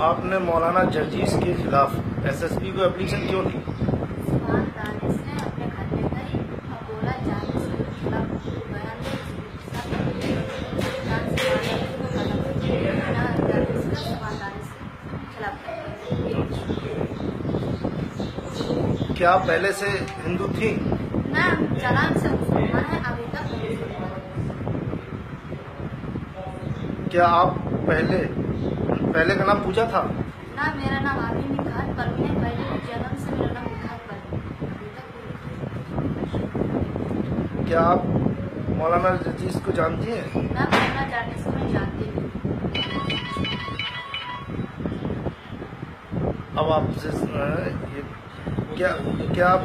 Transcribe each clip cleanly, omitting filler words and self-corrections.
आपने मौलाना जर्जीस के खिलाफ एसएसपी को एप्लीकेशन क्यों दी? सुभान दानिश ने अपने घर में गई और बोला जर्जीस के खिलाफ बयान दे, जान से मारने को खत्म ना जर्जीस ने सुभान दानिश के खिलाफ। क्या आप पहले से हिंदू थी? ना चालान से मुसलमान है, अभी तक मुसलमान। क्या आप पहले का नाम पूजा था? ना मेरा नाम अभी निखात परवीन है, पहले जन्म से मेरा नाम निखात परवीन। क्या आप मौलाना जर्जीस को जानती हैं? ना मौलाना जर्जीस को मैं जानती हूँ। अब आपसे क्या आप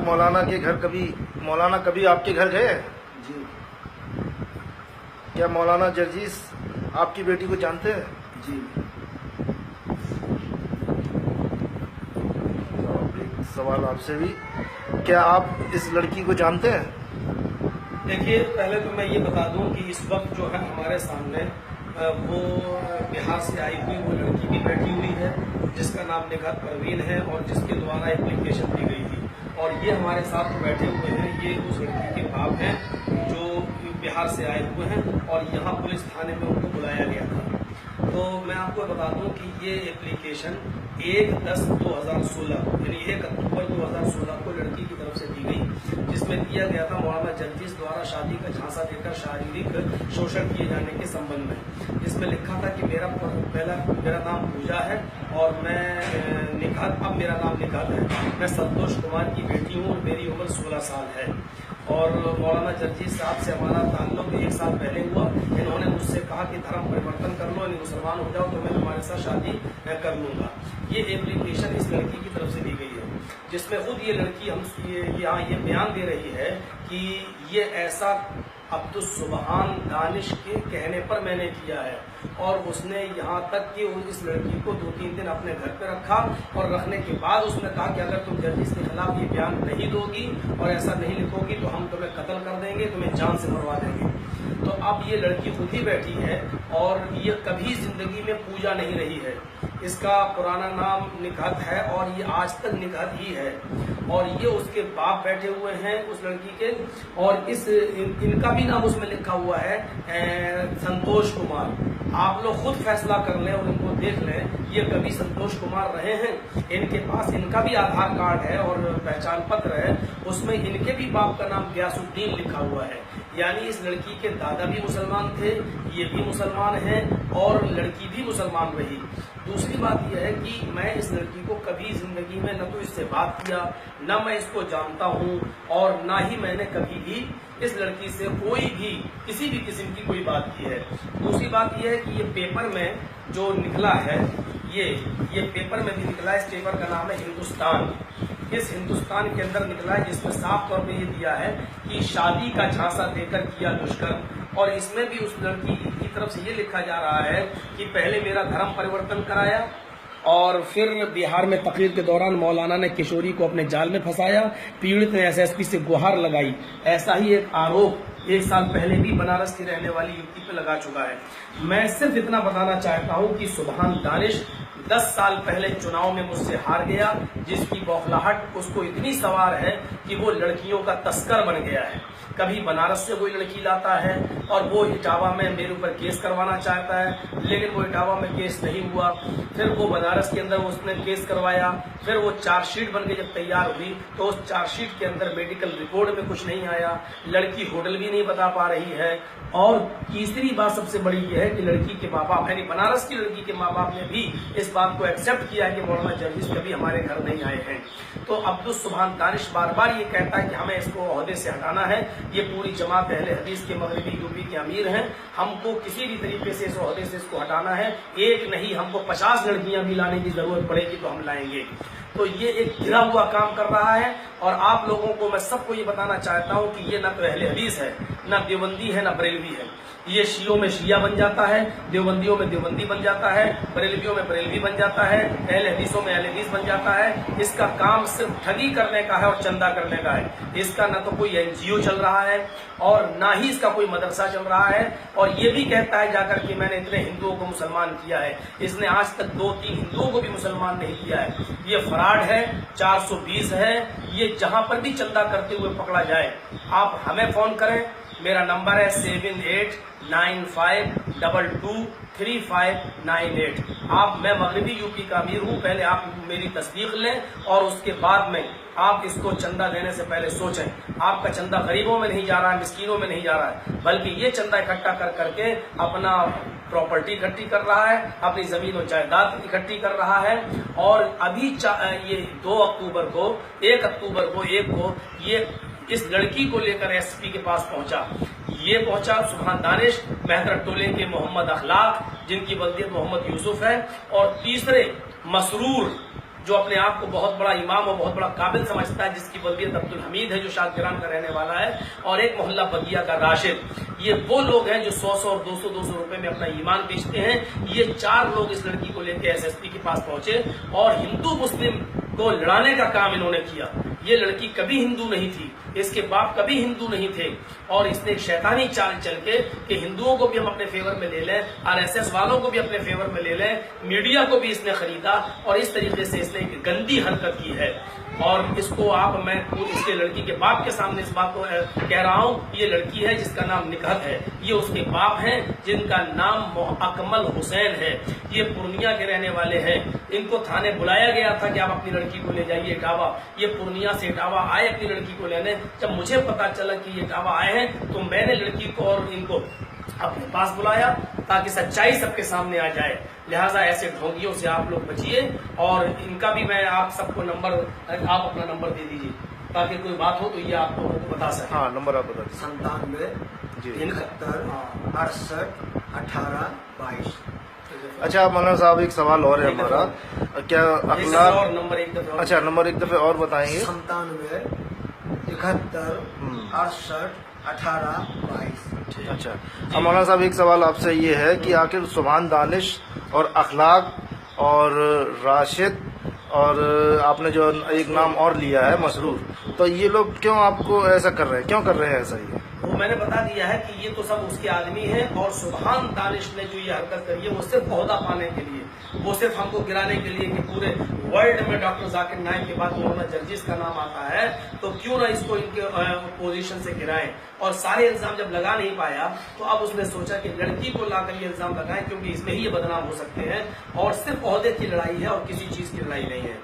मौलाना कभी आपके घर गए? जी। क्या मौलाना जर्जीस आपकी बेटी को जानते हैं? जी। एक सवाल आपसे भी, क्या आप इस लड़की को जानते हैं? देखिए, पहले तो मैं ये बता दूं कि इस वक्त जो है हमारे सामने वो बिहार से आई हुई वो लड़की भी बैठी हुई है जिसका नाम निखात परवीन है और जिसके द्वारा एप्लीकेशन दी गई थी। और ये हमारे साथ बैठे हुए हैं, ये उस लड़की के बाप हैं जो बिहार से आए हुए हैं और यहाँ पुलिस थाने में उनको बुलाया गया था। तो मैं आपको बता दूं कि ये एप्लीकेशन 1/10/2016 यानी 1 अक्टूबर 2016 को लड़की की तरफ से दी गई, जिसमें दिया गया था मौलाना जर्जीस द्वारा शादी का झांसा देकर शारीरिक शोषण किए जाने के संबंध में। इसमें लिखा था कि मेरा नाम पूजा है और मैं अब मेरा नाम निखात है। मैं संतोष कुमार की बेटी हूँ और मेरी उम्र 16 साल है। और मौलाना जर्जीस साहब से हमारा ताल्लुक 1 साल पहले हुआ। इन्होंने मुझसे कहा कि धर्म परिवर्तन कर लो, यानी मुसलमान हो जाओ तो मैं तुम्हारे साथ शादी कर लूंगा। ये एप्लीकेशन इस लड़की की तरफ से दी गई है, जिसमें खुद ये लड़की ये बयान दे रही है कि ये ऐसा अब्दुस्सुबहान दानिश के कहने पर मैंने किया है। और उसने यहाँ तक कि इस लड़की को 2-3 दिन अपने घर पे रखा और रखने के बाद उसने कहा कि अगर तुम जर्जीस के खिलाफ ये बयान नहीं दोगी और ऐसा नहीं लिखोगी तो हम तुम्हें कत्ल कर देंगे, तुम्हें जान से मरवा देंगे। तो अब ये लड़की खुद ही बैठी है और ये कभी जिंदगी में पूजा नहीं रही है। इसका पुराना नाम निखात है और ये आज तक निखात ही है। और ये उसके बाप बैठे हुए हैं उस लड़की के, और इनका भी नाम उसमें लिखा हुआ है संतोष कुमार। आप लोग खुद फैसला कर लें और इनको देख लें, ये कभी संतोष कुमार रहे हैं? इनके पास इनका भी आधार कार्ड है और पहचान पत्र है, उसमें इनके भी बाप का नाम गयासुद्दीन लिखा हुआ है। यानी इस लड़की के दादा भी मुसलमान थे, ये भी मुसलमान हैं और लड़की भी मुसलमान रही। दूसरी बात यह है कि मैं इस लड़की को कभी जिंदगी में न तो इससे बात किया, न मैं इसको जानता हूं और न ही मैंने कभी भी इस लड़की से कोई भी किसी भी किस्म की कोई बात की है। दूसरी बात यह है कि ये पेपर में जो निकला है, ये पेपर में भी निकला है। इस पेपर का नाम है हिंदुस्तान। इस हिंदुस्तान के अंदर निकला है, जिसमें साफ तौर पे ये दिया है कि शादी का झांसा देकर किया दुष्कर्म। और इसमें भी उस लड़की की तरफ से ये लिखा जा रहा है कि पहले मेरा धर्म परिवर्तन कराया और फिर बिहार में तकरीर के दौरान मौलाना ने किशोरी को अपने जाल में फंसाया। पीड़ित ने एसएसपी से गुहार लगाई। ऐसा ही एक आरोप 1 साल पहले भी बनारस की रहने वाली युवती पे लगा चुका है। मैं सिर्फ इतना बताना चाहता हूं कि सुभान दानिश 10 साल पहले चुनाव में मुझसे हार गया, जिसकी बौखलाहट उसको इतनी सवार है कि वो लड़कियों का तस्कर बन गया है। कभी बनारस से कोई लड़की लाता है और वो इटावा में मेरे ऊपर केस करवाना चाहता है, लेकिन वो इटावा में केस नहीं हुआ। फिर वो बनारस के अंदर उसने केस करवाया, फिर वो चार्जशीट बन के जब तैयार हुई तो उस चार्जशीट के अंदर मेडिकल रिपोर्ट में कुछ नहीं आया, लड़की होटल भी नहीं बता पा रही है। और तीसरी बात सबसे बड़ी यह है कि लड़की के माँ बाप यानी बनारस की लड़की के माँ बाप ने भी इस बात को एक्सेप्ट किया कि मौलाना जर्जीस कभी हमारे घर नहीं आए हैं। तो अब्दुस्सुबहान दानिश बार बार ये कहता है कि हमें इसको ओहदे से हटाना है। ये पूरी जमात अहले हदीस के मगरबी यूपी के अमीर हैं, हमको किसी भी तरीके से इस ओहदे से इसको हटाना है। एक नहीं, हमको 50 लड़कियां भी लाने की जरूरत पड़ेगी तो हम लाएंगे। तो ये एक गिरा हुआ काम कर रहा है और आप लोगों को मैं सबको ये बताना चाहता हूं कि ये न तो अहले हदीस है, ना देवबंदी है ना बरेलवी है। ये शियों में शिया बन जाता है, देवबंदियों में देवबंदी बन जाता है, बरेलवियों में बरेलवी बन जाता है, अहले हदीसों में अहले हदीस बन जाता है। इसका काम सिर्फ ठगी करने का है और चंदा करने का है। इसका न तो कोई एनजीओ चल रहा है और ना ही इसका कोई मदरसा चल रहा है। और ये भी कहता है जाकर कि मैंने इतने हिंदुओं को मुसलमान किया है। इसने आज तक 2-3 हिंदुओं को भी मुसलमान नहीं किया है। ये फ्रॉड है, 420 है। ये जहां पर भी चंदा करते हुए पकड़ा जाए, आप हमें फोन करें। मेरा नंबर है 7895223598। मैं मगरबी यूपी का अमीर हूं। पहले आप मेरी तस्दीक लें और उसके बाद में आप इसको चंदा देने से पहले सोचें। आपका चंदा गरीबों में नहीं जा रहा है, मिस्कीनों में नहीं जा रहा है, बल्कि ये चंदा इकट्ठा कर करके अपना प्रॉपर्टी इकट्ठी कर रहा है, अपनी जमीन और जायदाद इकट्ठी कर रहा है। और अभी ये 1 अक्टूबर को ये इस लड़की को लेकर एसपी के पास पहुंचा। ये पहुंचा सुभान दानिश, मेहतर टोले के मोहम्मद अखलाक, जिनकी वल्दियत मोहम्मद यूसुफ है, और तीसरे मसरूर, जो अपने आप को बहुत बड़ा इमाम और बहुत बड़ा काबिल समझता है, जिसकी वल्दियत अब्दुल हमीद है, जो शाहजहां का रहने वाला है, और एक मोहल्ला बगिया का राशिद। ये वो लोग हैं जो 100 और 200 रुपए में अपना ईमान बेचते हैं। ये 4 लोग इस लड़की को लेकर एसएसपी के पास पहुंचे और हिंदू मुस्लिम को लड़ाने का काम इन्होंने किया। ये लड़की कभी हिंदू नहीं थी, इसके बाप कभी हिंदू नहीं थे, और इसने एक शैतानी चाल चल के कि हिंदुओं को भी हम अपने फेवर में ले लें, आरएसएस वालों को भी अपने फेवर में ले लें, मीडिया को भी इसने खरीदा, और इस तरीके से इसने एक गंदी हरकत की है। और इसको मैं इसके लड़की के बाप के सामने इस बात को कह रहा हूं। ये लड़की है जिसका नाम निकहत है, ये उसके बाप हैं जिनका नाम अकमल हुसैन है। ये पूर्णिया के रहने वाले हैं। इनको थाने बुलाया गया था कि आप अपनी लड़की को ले जाइए इटावा। ये पूर्णिया से इटावा आए अपनी लड़की को लेने। जब मुझे पता चला कि ये इटावा आए हैं, तो मैंने लड़की को और इनको अपने पास बुलाया ताकि सच्चाई सबके सामने आ जाए। लिहाजा ऐसे ढोंगियों से आप लोग बचिए। और इनका भी मैं आप सबको नंबर, आप अपना नंबर दे दीजिए ताकि कोई बात हो तो ये आप लोगों को बता सके। हाँ, नंबर आप बता दीजिए। 97 73 68 18 22। अच्छा मौलाना साहब, एक सवाल और है हमारा, क्या अखलाक और नंबर एक दफे, अच्छा नंबर एक दफे और बताएंगे। 97 71 68 18 22। अच्छा, अब मौलाना साहब एक सवाल आपसे ये है कि आखिर सुभान दानिश और अखलाक और राशिद और आपने जो एक नाम और लिया है मसरूर, तो ये लोग क्यों आपको ऐसा कर रहे हैं, क्यों कर रहे हैं ऐसा? ये वो मैंने बता दिया है कि ये तो सब उसके आदमी हैं, और सुभान दानिश ने जो ये हरकत करी है वो सिर्फ ओहदा पाने के लिए, वो सिर्फ हमको गिराने के लिए कि पूरे वर्ल्ड में डॉक्टर जाकिर नाइक के बाद मौलाना जर्जिस का नाम आता है, तो क्यों ना इसको इनके पोजीशन से गिराएं। और सारे इल्जाम जब लगा नहीं पाया, तो अब उसने सोचा कि लड़की को लाकर ये इल्जाम लगाएं, क्योंकि इसमें ही ये बदनाम हो सकते हैं। और सिर्फ ओहदे की लड़ाई है और किसी चीज की लड़ाई नहीं है।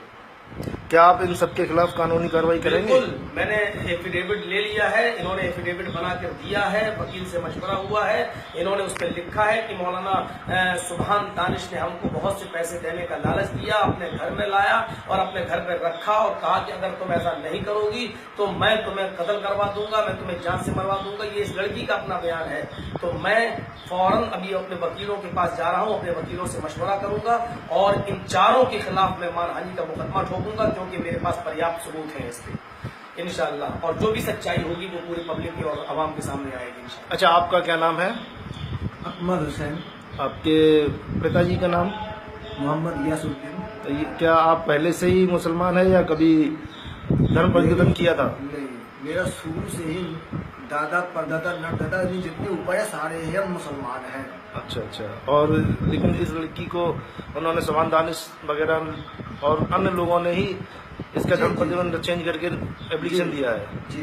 क्या आप इन सबके खिलाफ कानूनी कार्रवाई करेंगे? बिल्कुल, मैंने एफिडेविट ले लिया है, इन्होंने एफिडेविट बनाकर दिया है, वकील से मशवरा हुआ है, इन्होंने उस पर लिखा है कि मौलाना सुभान दानिश ने हमको बहुत से पैसे देने का लालच दिया, अपने घर में लाया और अपने घर पर रखा और कहा कि अगर तुम ऐसा नहीं करोगी तो मैं तुम्हें कत्ल करवा दूंगा, मैं तुम्हें जान से मरवा दूंगा। ये इस लड़की का अपना बयान है। तो मैं फौरन अभी अपने वकीलों के पास जा रहा हूँ, अपने वकीलों से मशवरा करूंगा और इन चारों के खिलाफ मैं मानहानि का मुकदमा ठोकूंगा, क्योंकि मेरे पास पर्याप्त सबूत है इस पे इंशाअल्लाह। और जो भी सच्चाई होगी वो पूरी पब्लिक की और आवाम के सामने आएगी इंशाअल्लाह। अच्छा, आपका क्या नाम है? अकमल हुसैन। आपके पिताजी का नाम? मोहम्मद यासुद्दीन। तो क्या आप पहले से ही मुसलमान है या कभी धर्म परिवर्तन किया था? नहीं, मेरा शुरू से ही दादा परदादा नरदादा जितने ऊपर है सारे ही हम मुसलमान हैं। अच्छा अच्छा। और लेकिन इस लड़की को उन्होंने सुभान दानिश वगैरह और अन्य लोगों ने ही इसका धर्म परिवर्तन चेंज करके एप्लीकेशन दिया है। जी।